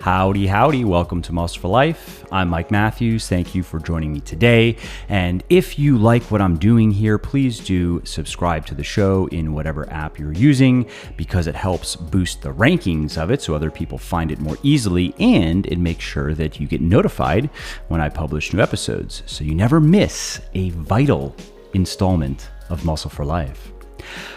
Howdy, howdy. Welcome to Muscle for Life. I'm Mike Matthews. Thank you for joining me today. And if you like what I'm doing here, please do subscribe to the show in whatever app you're using because it helps boost the rankings of it so other people find it more easily, and it makes sure that you get notified when I publish new episodes so you never miss a vital installment of Muscle for Life.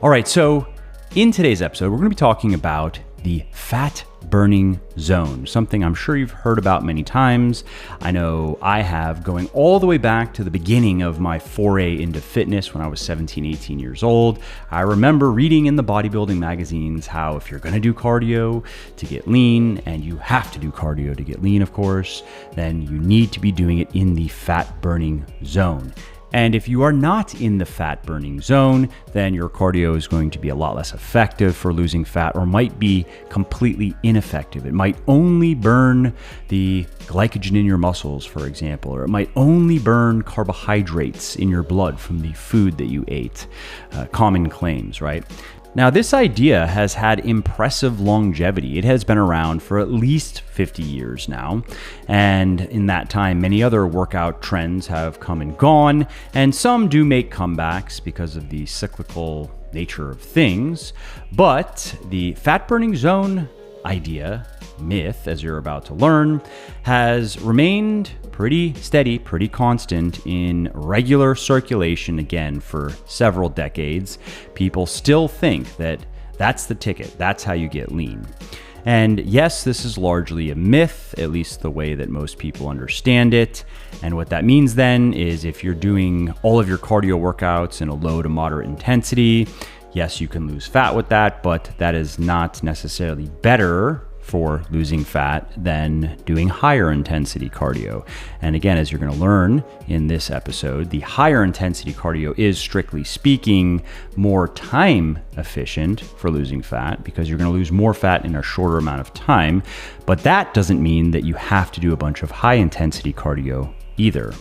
All right, so in today's episode, we're going to be talking about the fat burning zone, something I'm sure you've heard about many times. I know I have, going all the way back to the beginning of my foray into fitness when I was 17, 18 years old. I remember reading in the bodybuilding magazines how if you're going to do cardio to get lean, and you have to do cardio to get lean, of course, then you need to be doing it in the fat burning zone. And if you are not in the fat burning zone, then your cardio is going to be a lot less effective for losing fat, or might be completely ineffective. It might only burn the glycogen in your muscles, for example, or it might only burn carbohydrates in your blood from the food that you ate. Common claims, right? Now, this idea has had impressive longevity. It has been around for at least 50 years now. And in that time, many other workout trends have come and gone, and some do make comebacks because of the cyclical nature of things. But the fat burning zone idea, myth, as you're about to learn, has remained pretty steady, pretty constant in regular circulation again for several decades. People still think that that's the ticket, that's how you get lean. And yes, this is largely a myth, at least the way that most people understand it. And what that means then is if you're doing all of your cardio workouts in a low to moderate intensity, yes, you can lose fat with that, but that is not necessarily better for losing fat than doing higher intensity cardio. And again, as you're going to learn in this episode, the higher intensity cardio is, strictly speaking, more time efficient for losing fat because you're going to lose more fat in a shorter amount of time. But that doesn't mean that you have to do a bunch of high intensity cardio either.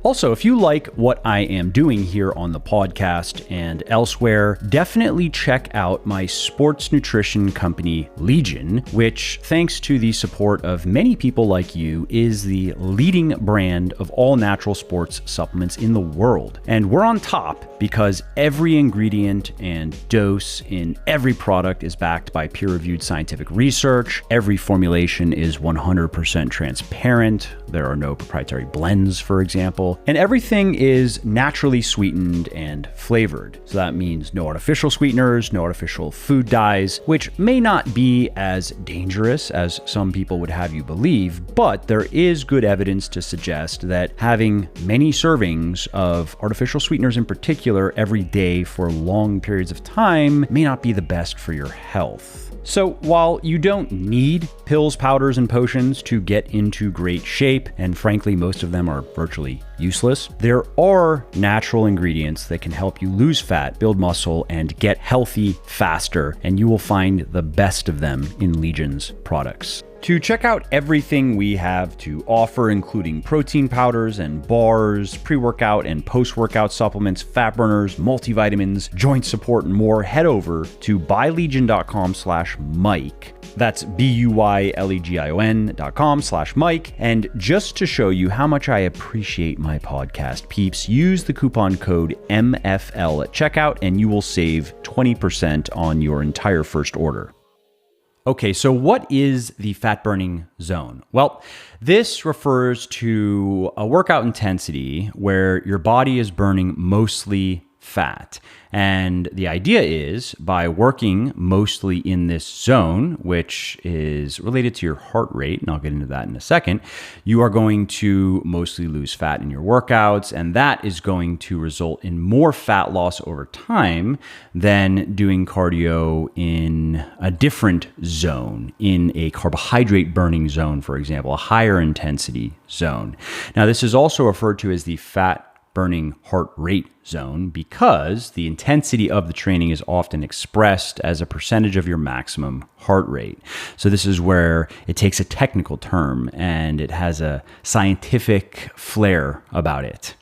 Also, if you like what I am doing here on the podcast and elsewhere, definitely check out my sports nutrition company, Legion, which, thanks to the support of many people like you, is the leading brand of all natural sports supplements in the world. And we're on top because every ingredient and dose in every product is backed by peer-reviewed scientific research. Every formulation is 100% transparent. There are no proprietary blends, for example. And everything is naturally sweetened and flavored. So that means no artificial sweeteners, no artificial food dyes, which may not be as dangerous as some people would have you believe, but there is good evidence to suggest that having many servings of artificial sweeteners in particular every day for long periods of time may not be the best for your health. So while you don't need pills, powders, and potions to get into great shape, and frankly, most of them are virtually useless, there are natural ingredients that can help you lose fat, build muscle, and get healthy faster, and you will find the best of them in Legion's products. To check out everything we have to offer, including protein powders and bars, pre-workout and post-workout supplements, fat burners, multivitamins, joint support, and more, head over to buylegion.com/Mike. That's BUYLEGION.com/Mike. And just to show you how much I appreciate my podcast peeps, use the coupon code MFL at checkout and you will save 20% on your entire first order. Okay, so what is the fat burning zone? Well, this refers to a workout intensity where your body is burning mostly fat. And the idea is by working mostly in this zone, which is related to your heart rate, and I'll get into that in a second, you are going to mostly lose fat in your workouts, and that is going to result in more fat loss over time than doing cardio in a different zone, in a carbohydrate burning zone, for example, a higher intensity zone. Now, this is also referred to as the fat burning heart rate zone because the intensity of the training is often expressed as a percentage of your maximum heart rate. So this is where it takes a technical term and it has a scientific flair about it.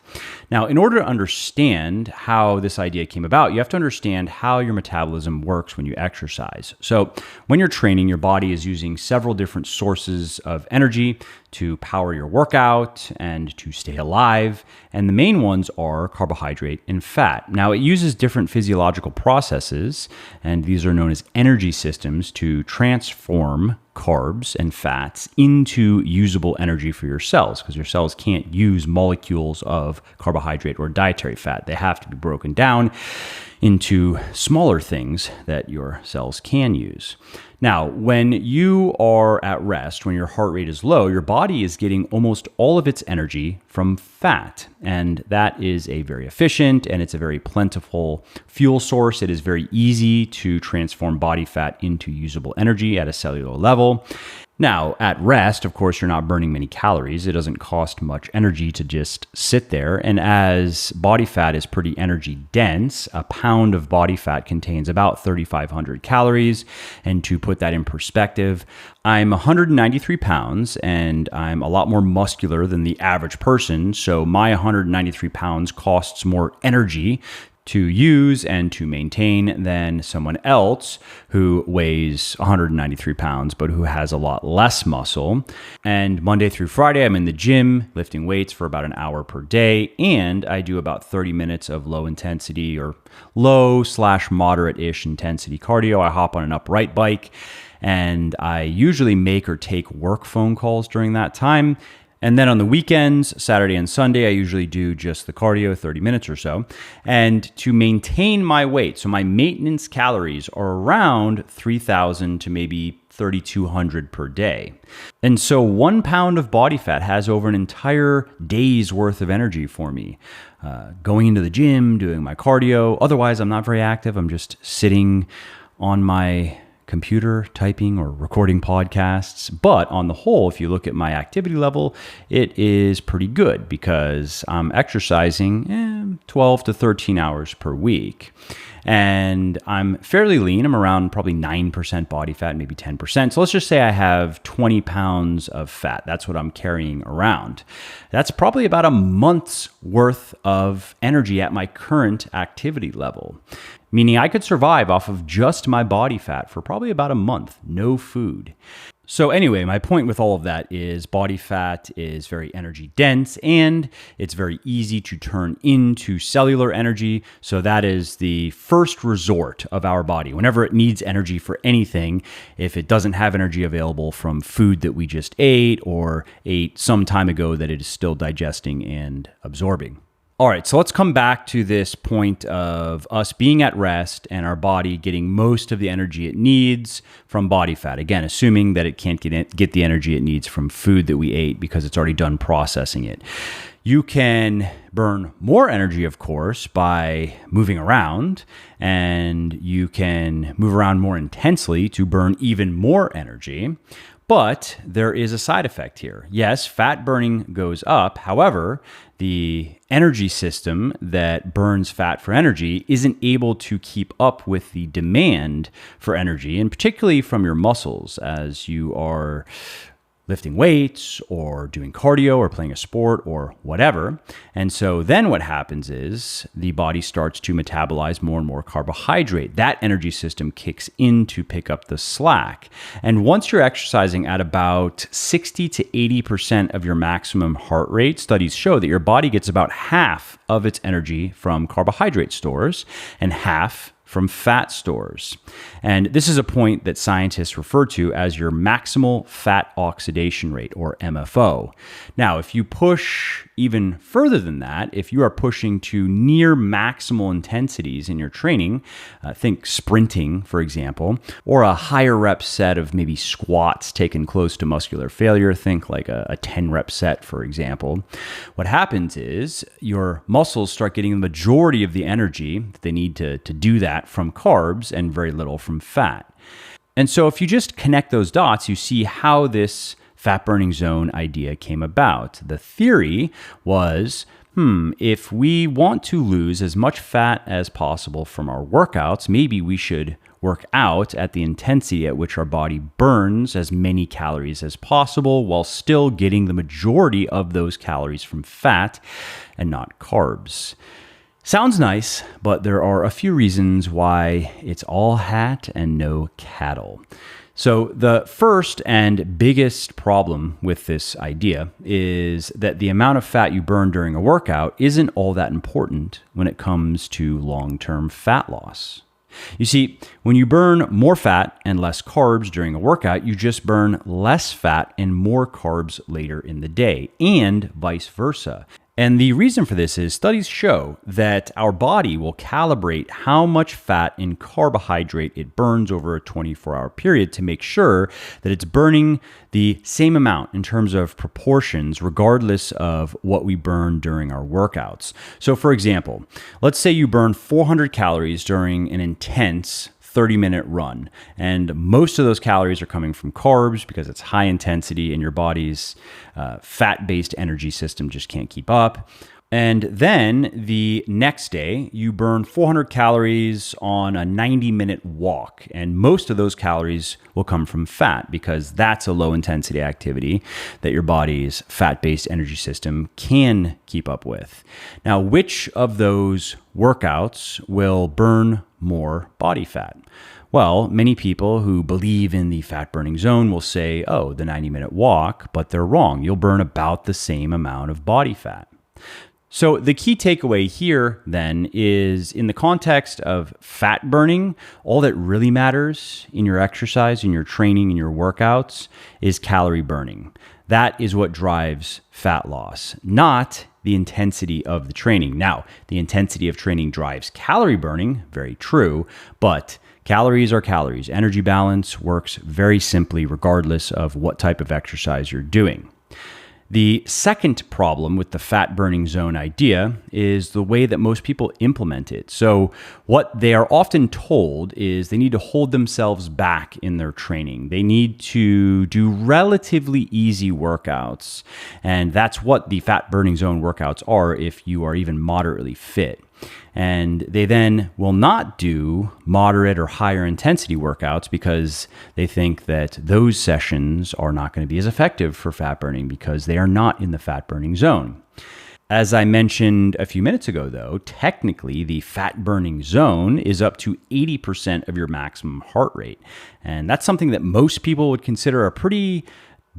Now, in order to understand how this idea came about, you have to understand how your metabolism works when you exercise. So when you're training, your body is using several different sources of energy to power your workout and to stay alive. And the main ones are carbohydrate and fat. Now, it uses different physiological processes, and these are known as energy systems, to transform carbs and fats into usable energy for your cells, because your cells can't use molecules of carbohydrate or dietary fat. They have to be broken down into smaller things that your cells can use. Now, when you are at rest, when your heart rate is low, your body is getting almost all of its energy from fat. And that is a very efficient and it's a very plentiful fuel source. It is very easy to transform body fat into usable energy at a cellular level. Now, at rest, of course, you're not burning many calories. It doesn't cost much energy to just sit there. And as body fat is pretty energy dense, a pound of body fat contains about 3,500 calories. And to put that in perspective, I'm 193 pounds and I'm a lot more muscular than the average person. So my 193 pounds costs more energy to use and to maintain than someone else who weighs 193 pounds, but who has a lot less muscle. And Monday through Friday, I'm in the gym lifting weights for about an hour per day. And I do about 30 minutes of low intensity or low/moderate-ish intensity cardio. I hop on an upright bike and I usually make or take work phone calls during that time. And then on the weekends, Saturday and Sunday, I usually do just the cardio, 30 minutes or so. And to maintain my weight, so my maintenance calories are around 3,000 to maybe 3,200 per day. And so 1 pound of body fat has over an entire day's worth of energy for me. Going into the gym, doing my cardio. Otherwise, I'm not very active. I'm just sitting on my computer typing or recording podcasts. But on the whole, if you look at my activity level, it is pretty good because I'm exercising 12 to 13 hours per week. And I'm fairly lean. I'm around probably 9% body fat, maybe 10%. So let's just say I have 20 pounds of fat. That's what I'm carrying around. That's probably about a month's worth of energy at my current activity level, meaning I could survive off of just my body fat for probably about a month, no food. So anyway, my point with all of that is body fat is very energy dense and it's very easy to turn into cellular energy. So that is the first resort of our body. Whenever it needs energy for anything, if it doesn't have energy available from food that we just ate or ate some time ago that it is still digesting and absorbing. All right, so let's come back to this point of us being at rest and our body getting most of the energy it needs from body fat. Again, assuming that it can't get the energy it needs from food that we ate because it's already done processing it. You can burn more energy, of course, by moving around, and you can move around more intensely to burn even more energy. But there is a side effect here. Yes, fat burning goes up. However, the energy system that burns fat for energy isn't able to keep up with the demand for energy, and particularly from your muscles as you are lifting weights or doing cardio or playing a sport or whatever. And so then what happens is the body starts to metabolize more and more carbohydrate. That energy system kicks in to pick up the slack. And once you're exercising at about 60 to 80% of your maximum heart rate, studies show that your body gets about half of its energy from carbohydrate stores and half from fat stores. And this is a point that scientists refer to as your maximal fat oxidation rate, or MFO. Now, if you push even further than that, if you are pushing to near maximal intensities in your training, think sprinting, for example, or a higher rep set of maybe squats taken close to muscular failure, think like a 10 rep set, for example, what happens is your muscles start getting the majority of the energy that they need to do that from carbs and very little from fat. And so if you just connect those dots, you see how this fat burning zone idea came about. The theory was, if we want to lose as much fat as possible from our workouts, maybe we should work out at the intensity at which our body burns as many calories as possible while still getting the majority of those calories from fat and not carbs. Sounds nice, but there are a few reasons why it's all hat and no cattle. So the first and biggest problem with this idea is that the amount of fat you burn during a workout isn't all that important when it comes to long-term fat loss. You see, when you burn more fat and less carbs during a workout, you just burn less fat and more carbs later in the day, and vice versa. And the reason for this is studies show that our body will calibrate how much fat and carbohydrate it burns over a 24-hour period to make sure that it's burning the same amount in terms of proportions, regardless of what we burn during our workouts. So for example, let's say you burn 400 calories during an intense 30-minute run. And most of those calories are coming from carbs because it's high intensity and your body's fat-based energy system just can't keep up. And then the next day, you burn 400 calories on a 90-minute walk. And most of those calories will come from fat because that's a low-intensity activity that your body's fat-based energy system can keep up with. Now, which of those workouts will burn more body fat? Well, many people who believe in the fat-burning zone will say, oh, the 90-minute walk, but they're wrong. You'll burn about the same amount of body fat. So the key takeaway here then is in the context of fat burning, all that really matters in your exercise, in your training, in your workouts is calorie burning. That is what drives fat loss, not the intensity of the training. Now, the intensity of training drives calorie burning, very true, but calories are calories. Energy balance works very simply regardless of what type of exercise you're doing. The second problem with the fat burning zone idea is the way that most people implement it. So what they are often told is they need to hold themselves back in their training. They need to do relatively easy workouts. And that's what the fat burning zone workouts are if you are even moderately fit. And they then will not do moderate or higher intensity workouts because they think that those sessions are not going to be as effective for fat burning because they are not in the fat burning zone. As I mentioned a few minutes ago, though, technically the fat burning zone is up to 80% of your maximum heart rate. And that's something that most people would consider a pretty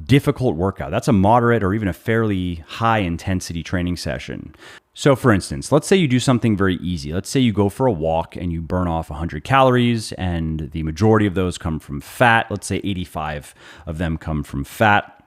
difficult workout. That's a moderate or even a fairly high intensity training session. So for instance, let's say you do something very easy. Let's say you go for a walk and you burn off 100 calories and the majority of those come from fat. Let's say 85 of them come from fat.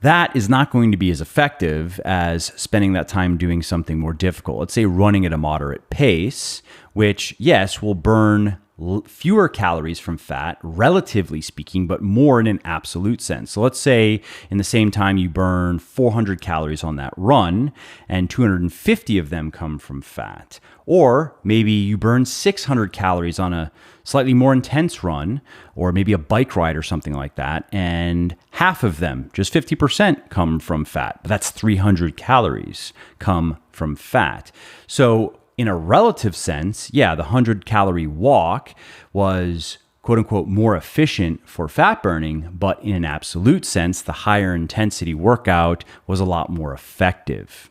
That is not going to be as effective as spending that time doing something more difficult. Let's say running at a moderate pace, which yes, will burn fewer calories from fat, relatively speaking, but more in an absolute sense. So let's say in the same time you burn 400 calories on that run and 250 of them come from fat. Or maybe you burn 600 calories on a slightly more intense run, or maybe a bike ride or something like that, and half of them, just 50%, come from fat. But that's 300 calories come from fat. So in a relative sense, yeah, the 100-calorie walk was quote unquote more efficient for fat burning, but in an absolute sense, the higher intensity workout was a lot more effective.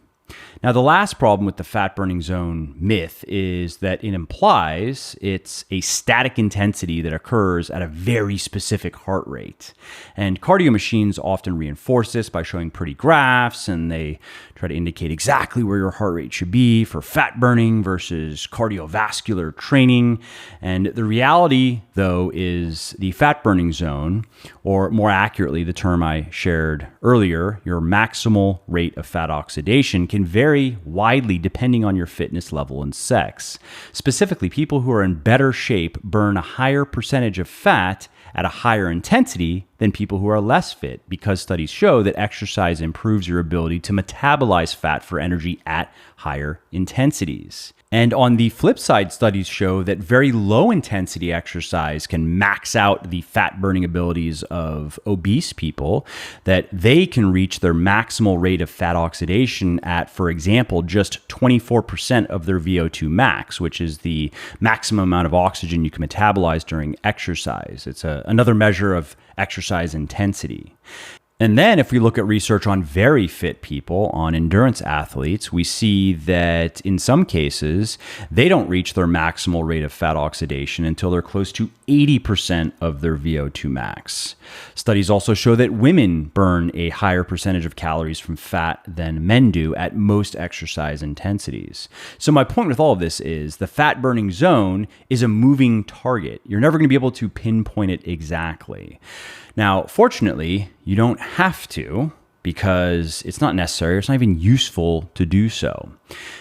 Now, the last problem with the fat burning zone myth is that it implies it's a static intensity that occurs at a very specific heart rate. And cardio machines often reinforce this by showing pretty graphs, and they try to indicate exactly where your heart rate should be for fat burning versus cardiovascular training. And the reality, though, is the fat burning zone, or more accurately, the term I shared earlier, your maximal rate of fat oxidation, can vary widely depending on your fitness level and sex. Specifically, people who are in better shape burn a higher percentage of fat at a higher intensity than people who are less fit, because studies show that exercise improves your ability to metabolize fat for energy at higher intensities. And on the flip side, studies show that very low intensity exercise can max out the fat burning abilities of obese people, that they can reach their maximal rate of fat oxidation at, for example, just 24% of their VO2 max, which is the maximum amount of oxygen you can metabolize during exercise. It's another measure of exercise intensity. And then if we look at research on very fit people, on endurance athletes, we see that in some cases, they don't reach their maximal rate of fat oxidation until they're close to 80% of their VO2 max. Studies also show that women burn a higher percentage of calories from fat than men do at most exercise intensities. So my point with all of this is the fat burning zone is a moving target. You're never going to be able to pinpoint it exactly. Now, fortunately, you don't have to, because it's not necessary, it's not even useful to do so.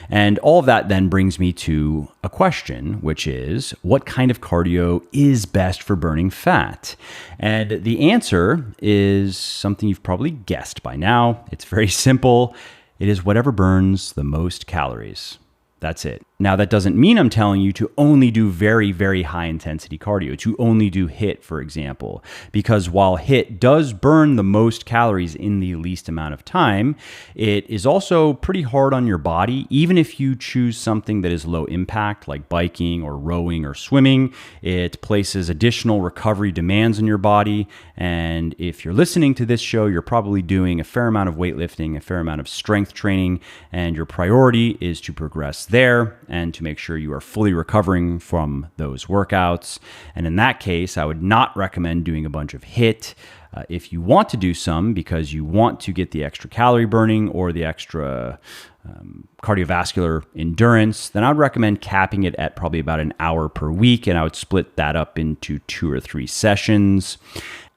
And all of that then brings me to a question, which is, what kind of cardio is best for burning fat? And the answer is something you've probably guessed by now. It's very simple. It is whatever burns the most calories. That's it. Now, that doesn't mean I'm telling you to only do very, very high intensity cardio, to only do HIIT, for example, because while HIIT does burn the most calories in the least amount of time, it is also pretty hard on your body. Even if you choose something that is low impact, like biking or rowing or swimming, it places additional recovery demands on your body. And if you're listening to this show, you're probably doing a fair amount of weightlifting, a fair amount of strength training, and your priority is to progress there and to make sure you are fully recovering from those workouts. And in that case, I would not recommend doing a bunch of HIIT. If you want to do some because you want to get the extra calorie burning or the extra cardiovascular endurance, then I would recommend capping it at probably about an hour per week, and I would split that up into 2 or 3 sessions.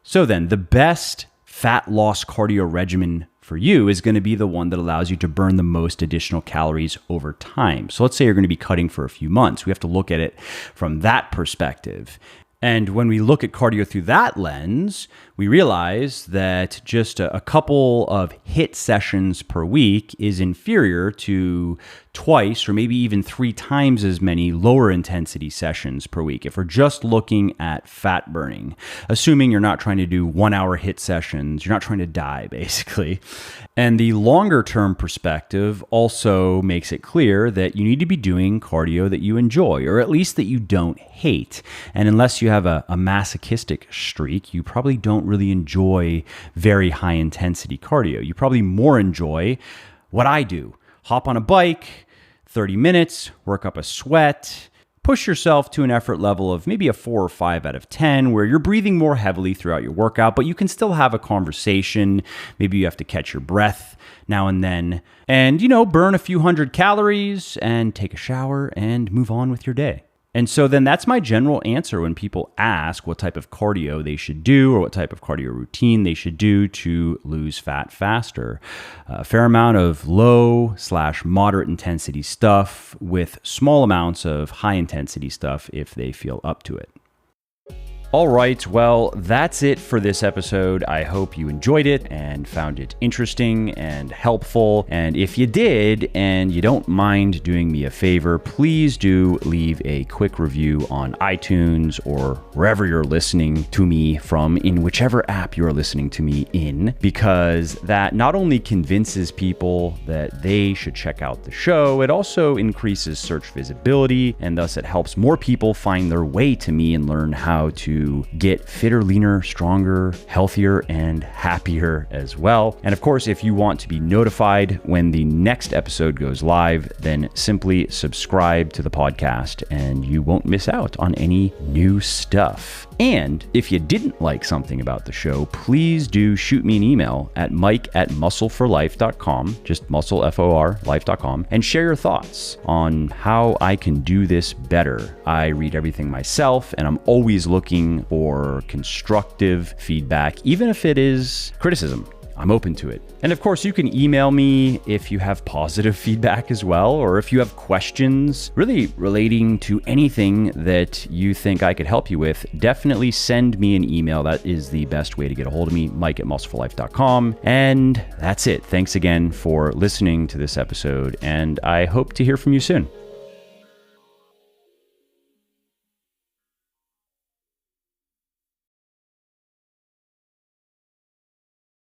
So then the best fat loss cardio regimen for you is going to be the one that allows you to burn the most additional calories over time. So let's say you're going to be cutting for a few months. We have to look at it from that perspective. And when we look at cardio through that lens, we realize that just a couple of HIIT sessions per week is inferior to twice or maybe even 3 times as many lower intensity sessions per week if we're just looking at fat burning, assuming you're not trying to do 1-hour HIIT sessions, you're not trying to die basically. And the longer term perspective also makes it clear that you need to be doing cardio that you enjoy, or at least that you don't hate. And unless you have a masochistic streak, you probably don't really enjoy very high intensity cardio. You probably more enjoy what I do. Hop on a bike, 30 minutes, work up a sweat, push yourself to an effort level of maybe a 4 or 5 out of 10, where you're breathing more heavily throughout your workout, but you can still have a conversation. Maybe you have to catch your breath now and then, and, burn a few hundred calories and take a shower and move on with your day. And so then that's my general answer when people ask what type of cardio they should do or what type of cardio routine they should do to lose fat faster. A fair amount of low/moderate intensity stuff with small amounts of high intensity stuff if they feel up to it. All right, well, that's it for this episode. I hope you enjoyed it and found it interesting and helpful. And if you did, and you don't mind doing me a favor, please do leave a quick review on iTunes or wherever you're listening to me from, in whichever app you're listening to me in, because that not only convinces people that they should check out the show, it also increases search visibility, and thus it helps more people find their way to me and learn how to get fitter, leaner, stronger, healthier, and happier as well. And of course, if you want to be notified when the next episode goes live, then simply subscribe to the podcast and you won't miss out on any new stuff. And if you didn't like something about the show, please do shoot me an email at mike@muscleforlife.com, just muscle, F-O-R, life.com, and share your thoughts on how I can do this better. I read everything myself, and I'm always looking for constructive feedback, even if it is criticism. I'm open to it. And of course, you can email me if you have positive feedback as well, or if you have questions really relating to anything that you think I could help you with, definitely send me an email. That is the best way to get a hold of me, mike@muscleforlife.com. And that's it. Thanks again for listening to this episode, and I hope to hear from you soon.